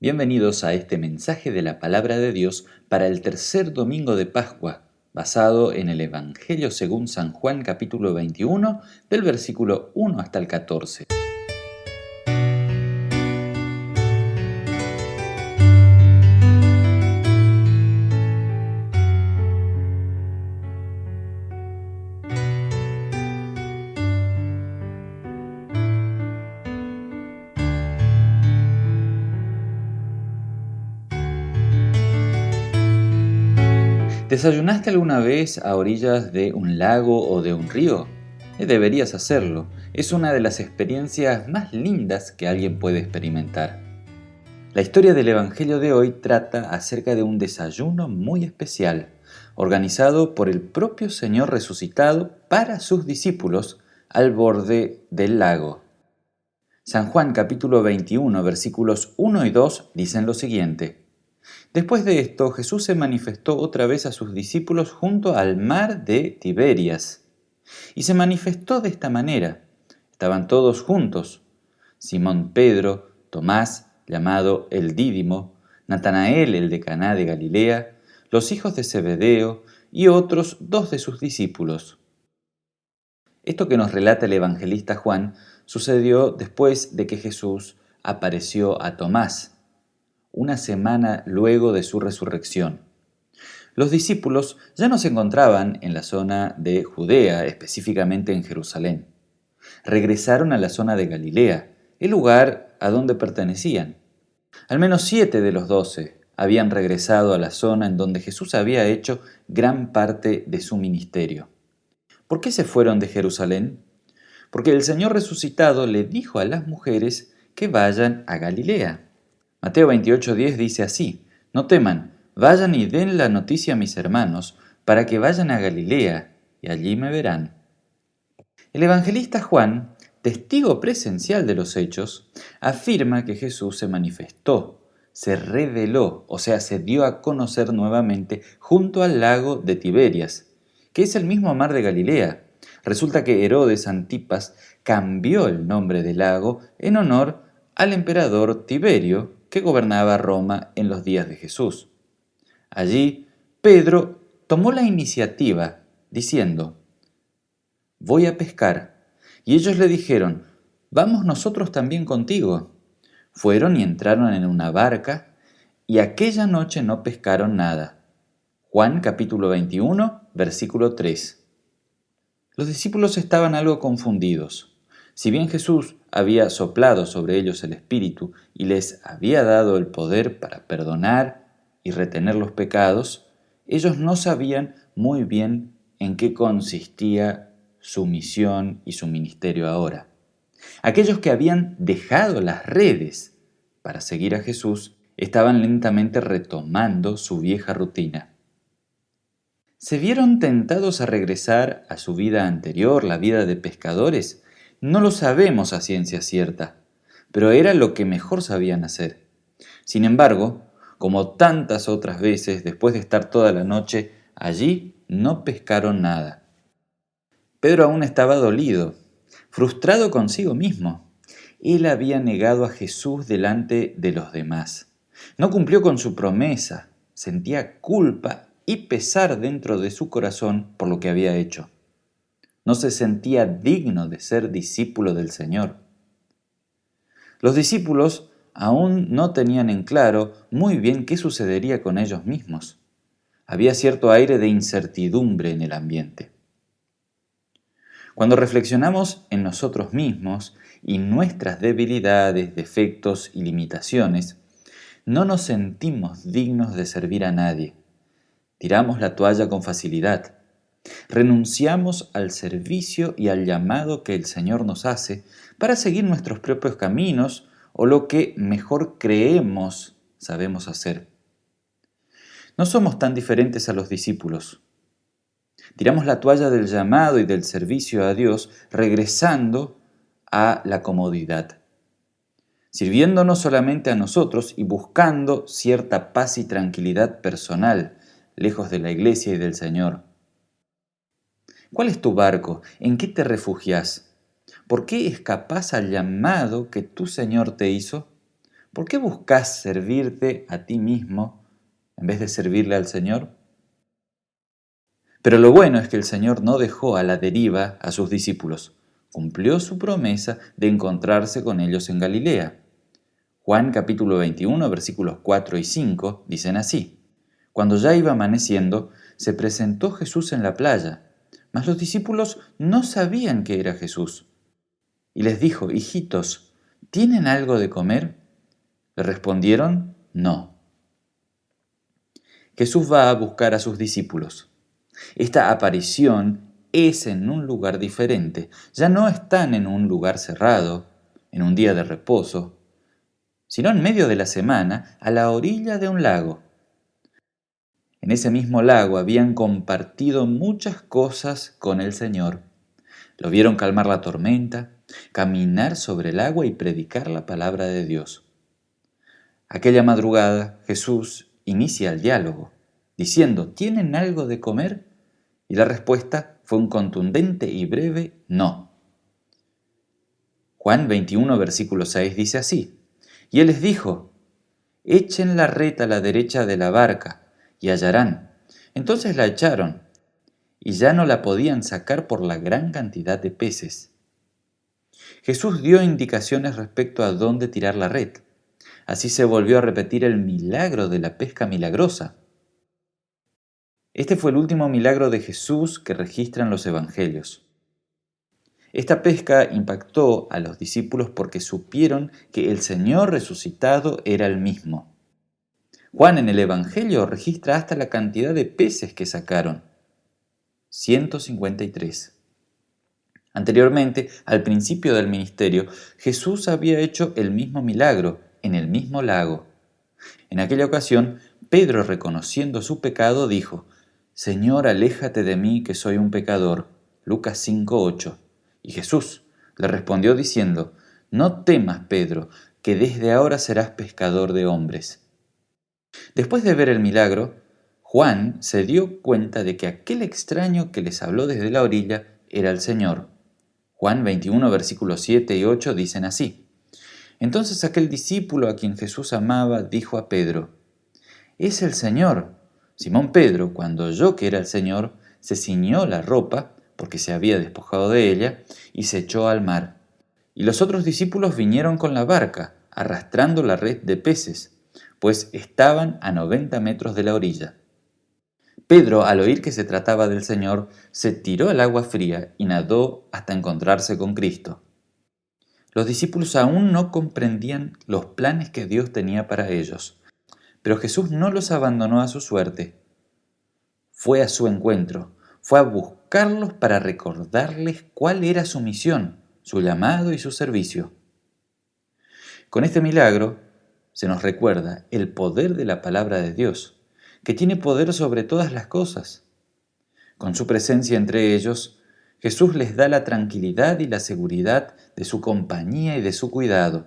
Bienvenidos a este mensaje de la Palabra de Dios para el tercer domingo de Pascua, basado en el Evangelio según San Juan capítulo 21, del versículo 1 hasta el 14. ¿Desayunaste alguna vez a orillas de un lago o de un río? Deberías hacerlo. Es una de las experiencias más lindas que alguien puede experimentar. La historia del Evangelio de hoy trata acerca de un desayuno muy especial, organizado por el propio Señor resucitado para sus discípulos al borde del lago. San Juan capítulo 21 versículos 1 y 2 dicen lo siguiente. Después de esto, Jesús se manifestó otra vez a sus discípulos junto al mar de Tiberias. Y se manifestó de esta manera. Estaban todos juntos. Simón Pedro, Tomás, llamado el Dídimo, Natanael, el de Caná de Galilea, los hijos de Zebedeo y otros 2 de sus discípulos. Esto que nos relata el evangelista Juan sucedió después de que Jesús apareció a Tomás, una semana luego de su resurrección. Los discípulos ya no se encontraban en la zona de Judea, específicamente en Jerusalén. Regresaron a la zona de Galilea, el lugar a donde pertenecían. Al menos 7 de los 12 habían regresado a la zona en donde Jesús había hecho gran parte de su ministerio. ¿Por qué se fueron de Jerusalén? Porque el Señor resucitado le dijo a las mujeres que vayan a Galilea. Mateo 28:10 dice así: No teman, vayan y den la noticia a mis hermanos, para que vayan a Galilea, y allí me verán. El evangelista Juan, testigo presencial de los hechos, afirma que Jesús se manifestó, se reveló, o sea, se dio a conocer nuevamente junto al lago de Tiberias, que es el mismo mar de Galilea. Resulta que Herodes Antipas cambió el nombre del lago en honor al emperador Tiberio, que gobernaba Roma en los días de Jesús. Allí, Pedro tomó la iniciativa, diciendo: Voy a pescar. Y ellos le dijeron: Vamos nosotros también contigo. Fueron y entraron en una barca, y aquella noche no pescaron nada. Juan capítulo 21, versículo 3. Los discípulos estaban algo confundidos. Si bien Jesús había soplado sobre ellos el Espíritu y les había dado el poder para perdonar y retener los pecados, ellos no sabían muy bien en qué consistía su misión y su ministerio ahora. Aquellos que habían dejado las redes para seguir a Jesús estaban lentamente retomando su vieja rutina. ¿Se vieron tentados a regresar a su vida anterior, la vida de pescadores? No lo sabemos a ciencia cierta, pero era lo que mejor sabían hacer. Sin embargo, como tantas otras veces, después de estar toda la noche allí, no pescaron nada. Pedro aún estaba dolido, frustrado consigo mismo. Él había negado a Jesús delante de los demás. No cumplió con su promesa, sentía culpa y pesar dentro de su corazón por lo que había hecho. No se sentía digno de ser discípulo del Señor. Los discípulos aún no tenían en claro muy bien qué sucedería con ellos mismos. Había cierto aire de incertidumbre en el ambiente. Cuando reflexionamos en nosotros mismos y nuestras debilidades, defectos y limitaciones, no nos sentimos dignos de servir a nadie. Tiramos la toalla con facilidad. Renunciamos al servicio y al llamado que el Señor nos hace para seguir nuestros propios caminos o lo que mejor creemos sabemos hacer. No somos tan diferentes a los discípulos. Tiramos la toalla del llamado y del servicio a Dios, regresando a la comodidad, sirviéndonos solamente a nosotros y buscando cierta paz y tranquilidad personal, lejos de la iglesia y del Señor. ¿Cuál es tu barco? ¿En qué te refugias? ¿Por qué escapás al llamado que tu Señor te hizo? ¿Por qué buscas servirte a ti mismo en vez de servirle al Señor? Pero lo bueno es que el Señor no dejó a la deriva a sus discípulos. Cumplió su promesa de encontrarse con ellos en Galilea. Juan capítulo 21, versículos 4 y 5 dicen así: Cuando ya iba amaneciendo, se presentó Jesús en la playa, mas los discípulos no sabían que era Jesús. Y les dijo: Hijitos, ¿tienen algo de comer? Le respondieron: No. Jesús va a buscar a sus discípulos. Esta aparición es en un lugar diferente. Ya no están en un lugar cerrado, en un día de reposo, sino en medio de la semana, a la orilla de un lago. En ese mismo lago habían compartido muchas cosas con el Señor. Lo vieron calmar la tormenta, caminar sobre el agua y predicar la palabra de Dios. Aquella madrugada Jesús inicia el diálogo, diciendo: ¿Tienen algo de comer? Y la respuesta fue un contundente y breve no. Juan 21, versículo 6 dice así: Y él les dijo: Echen la red a la derecha de la barca, y hallarán. Entonces la echaron, y ya no la podían sacar por la gran cantidad de peces. Jesús dio indicaciones respecto a dónde tirar la red. Así se volvió a repetir el milagro de la pesca milagrosa. Este fue el último milagro de Jesús que registran los evangelios. Esta pesca impactó a los discípulos porque supieron que el Señor resucitado era el mismo. Juan en el Evangelio registra hasta la cantidad de peces que sacaron: 153. Anteriormente, al principio del ministerio, Jesús había hecho el mismo milagro en el mismo lago. En aquella ocasión, Pedro, reconociendo su pecado, dijo: Señor, aléjate de mí, que soy un pecador. Lucas 5:8. Y Jesús le respondió diciendo: No temas, Pedro, que desde ahora serás pescador de hombres. Después de ver el milagro, Juan se dio cuenta de que aquel extraño que les habló desde la orilla era el Señor. Juan 21, versículos 7 y 8 dicen así: Entonces aquel discípulo a quien Jesús amaba dijo a Pedro: Es el Señor. Simón Pedro, cuando oyó que era el Señor, se ciñó la ropa, porque se había despojado de ella, y se echó al mar. Y los otros discípulos vinieron con la barca, arrastrando la red de peces, pues estaban a 90 metros de la orilla. Pedro, al oír que se trataba del Señor, se tiró al agua fría y nadó hasta encontrarse con Cristo. Los discípulos aún no comprendían los planes que Dios tenía para ellos, pero Jesús no los abandonó a su suerte. Fue a su encuentro, fue a buscarlos para recordarles cuál era su misión, su llamado y su servicio. Con este milagro se nos recuerda el poder de la palabra de Dios, que tiene poder sobre todas las cosas. Con su presencia entre ellos, Jesús les da la tranquilidad y la seguridad de su compañía y de su cuidado.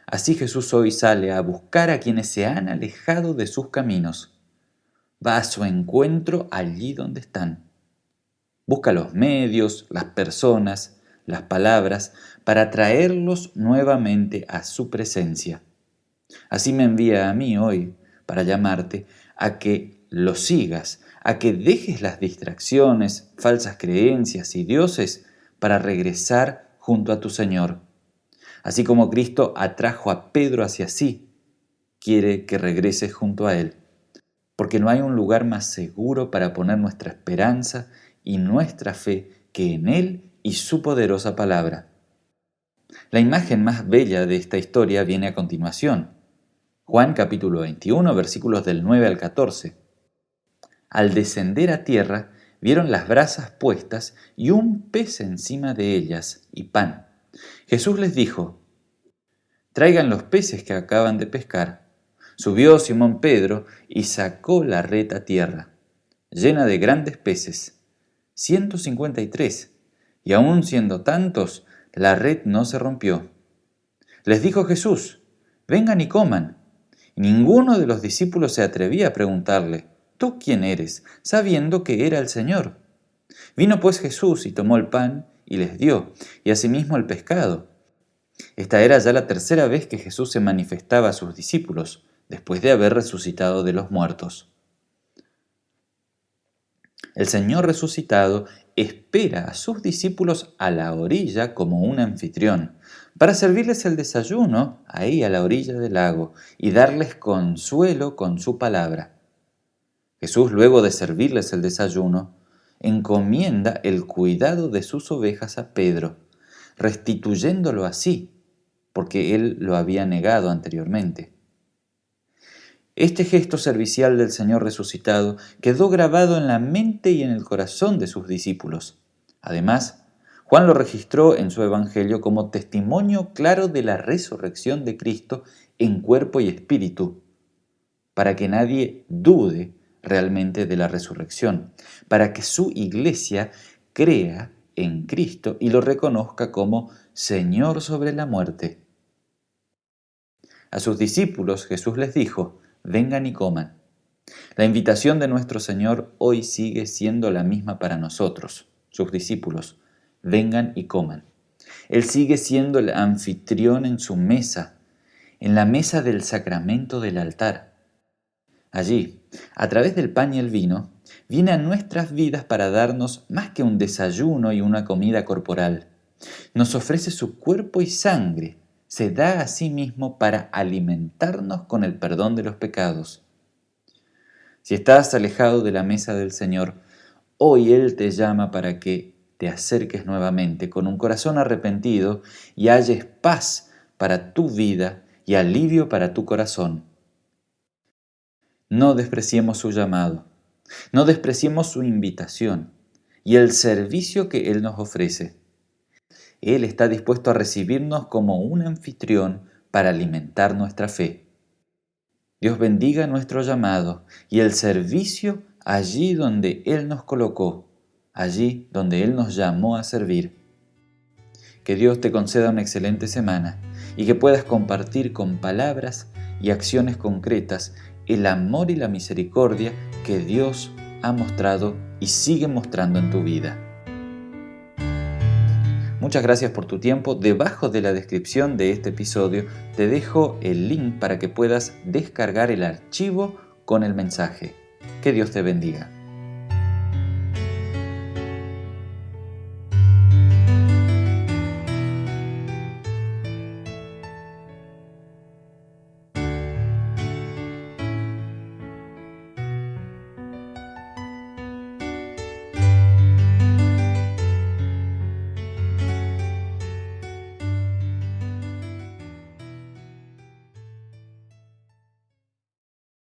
Así Jesús hoy sale a buscar a quienes se han alejado de sus caminos. Va a su encuentro allí donde están. Busca los medios, las personas, las palabras, para traerlos nuevamente a su presencia. Así me envía a mí hoy para llamarte a que lo sigas, a que dejes las distracciones, falsas creencias y dioses para regresar junto a tu Señor. Así como Cristo atrajo a Pedro hacia sí, quiere que regreses junto a Él, porque no hay un lugar más seguro para poner nuestra esperanza y nuestra fe que en Él y su poderosa palabra. La imagen más bella de esta historia viene a continuación. Juan capítulo 21, versículos del 9 al 14. Al descender a tierra, vieron las brasas puestas y un pez encima de ellas y pan. Jesús les dijo: Traigan los peces que acaban de pescar. Subió Simón Pedro y sacó la red a tierra, llena de grandes peces, 153, y aun siendo tantos, la red no se rompió. Les dijo Jesús: Vengan y coman. Ninguno de los discípulos se atrevía a preguntarle: ¿Tú quién eres?, sabiendo que era el Señor. Vino pues Jesús y tomó el pan y les dio, y asimismo el pescado. Esta era ya la tercera vez que Jesús se manifestaba a sus discípulos, después de haber resucitado de los muertos. El Señor resucitado espera a sus discípulos a la orilla como un anfitrión, para servirles el desayuno ahí a la orilla del lago y darles consuelo con su palabra. Jesús, luego de servirles el desayuno, encomienda el cuidado de sus ovejas a Pedro, restituyéndolo así, porque él lo había negado anteriormente. Este gesto servicial del Señor resucitado quedó grabado en la mente y en el corazón de sus discípulos. Además, Juan lo registró en su Evangelio como testimonio claro de la resurrección de Cristo en cuerpo y espíritu, para que nadie dude realmente de la resurrección, para que su iglesia crea en Cristo y lo reconozca como Señor sobre la muerte. A sus discípulos Jesús les dijo: vengan y coman. La invitación de nuestro Señor hoy sigue siendo la misma para nosotros, sus discípulos. Vengan y coman. Él sigue siendo el anfitrión en su mesa, en la mesa del sacramento del altar. Allí, a través del pan y el vino, viene a nuestras vidas para darnos más que un desayuno y una comida corporal. Nos ofrece su cuerpo y sangre. Se da a sí mismo para alimentarnos con el perdón de los pecados. Si estás alejado de la mesa del Señor, hoy Él te llama para que te acerques nuevamente con un corazón arrepentido y halles paz para tu vida y alivio para tu corazón. No despreciemos su llamado, no despreciemos su invitación y el servicio que Él nos ofrece. Él está dispuesto a recibirnos como un anfitrión para alimentar nuestra fe. Dios bendiga nuestro llamado y el servicio allí donde Él nos colocó, allí donde Él nos llamó a servir. Que Dios te conceda una excelente semana y que puedas compartir con palabras y acciones concretas el amor y la misericordia que Dios ha mostrado y sigue mostrando en tu vida. Muchas gracias por tu tiempo. Debajo de la descripción de este episodio te dejo el link para que puedas descargar el archivo con el mensaje. Que Dios te bendiga.